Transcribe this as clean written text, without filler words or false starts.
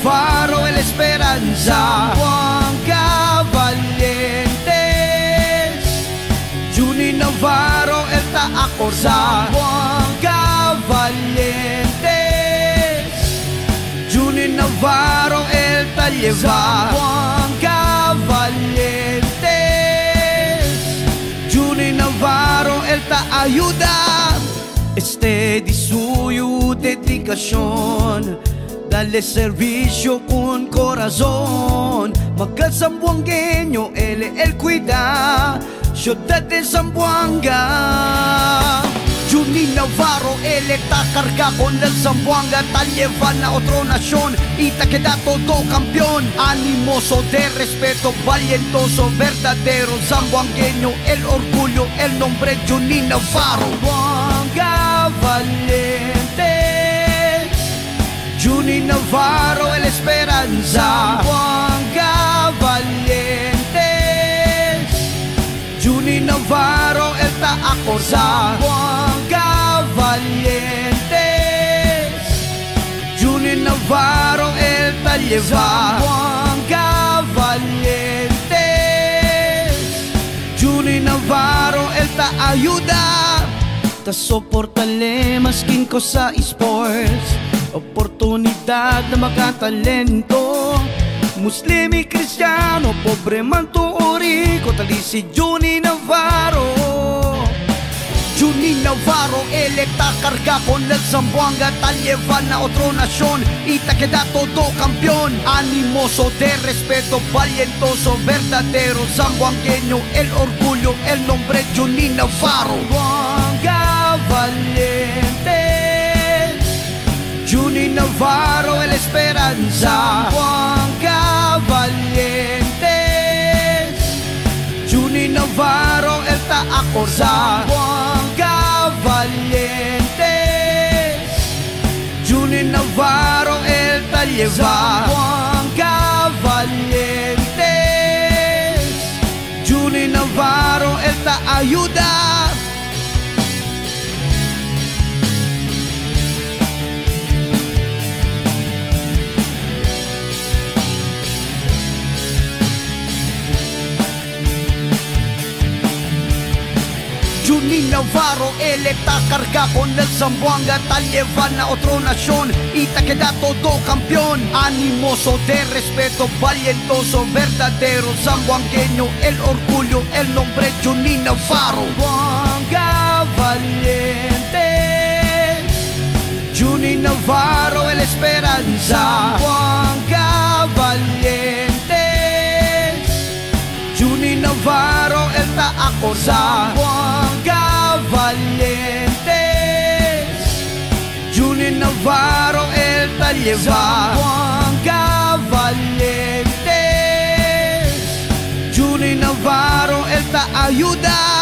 Navarro, El Esperanza, Juanca Valientes, Juni Navarro, El Taacorza, Juanca Valientes, Juni Navarro, El Talleva, Juanca Valientes, Juni Navarro, El Taayuda. Di suyo dedikasyon, dale servicio con corazón, magkasambuangueño, el cuida, ciudad de Zamboanga. Juni Navarro, él está carga con el Zamboanga, tal llevan a otra nación y te queda todo campeón. Animoso de respeto, valientoso, verdadero zamboangueño, el orgullo, el nombre Juni Navarro. Juanca Valientes, Juni Navarro, El Esperanza, Juanca Valientes, Juni Navarro, El Taacorza, Juanca Valientes, Juni Navarro, El Talleva, Juanca Valientes, Juni Navarro, El Taayuda. Ta soportale maskin ko sa sports, oportunidad na makatalento. Muslim y Cristiano, pobre man tuuri ko, tali si Juni Navarro. Juni Navarro, él está carga con el Zamboanga, tal llevan a otra nación y te queda todo campeón. Animoso de respeto, valientoso, verdadero zamboangueño, el orgullo, el nombre Juni Navarro. Juanca Valientes, Juni Navarro, El Esperanza, Juanca Valientes, Juni Navarro, El Taacorza, Juanca Valientes, Juni Navarro, El Talleva, Juanca Valientes, Juni Navarro, El Taayuda. Juni Navarro, él está carga con el Zamboanga, tal llevan a otra nación y te queda todo campeón. Animoso de respeto, valientoso, verdadero zamboangueño, el orgullo, el nombre Juni Navarro. Juanca Valientes, Juni Navarro, El Esperanza, Juanca Valientes, Juni Navarro, El Taacorza, Juanca Valientes, Juni Navarro, El Talleva, Juanca Valientes, Juni Navarro, El Taayuda.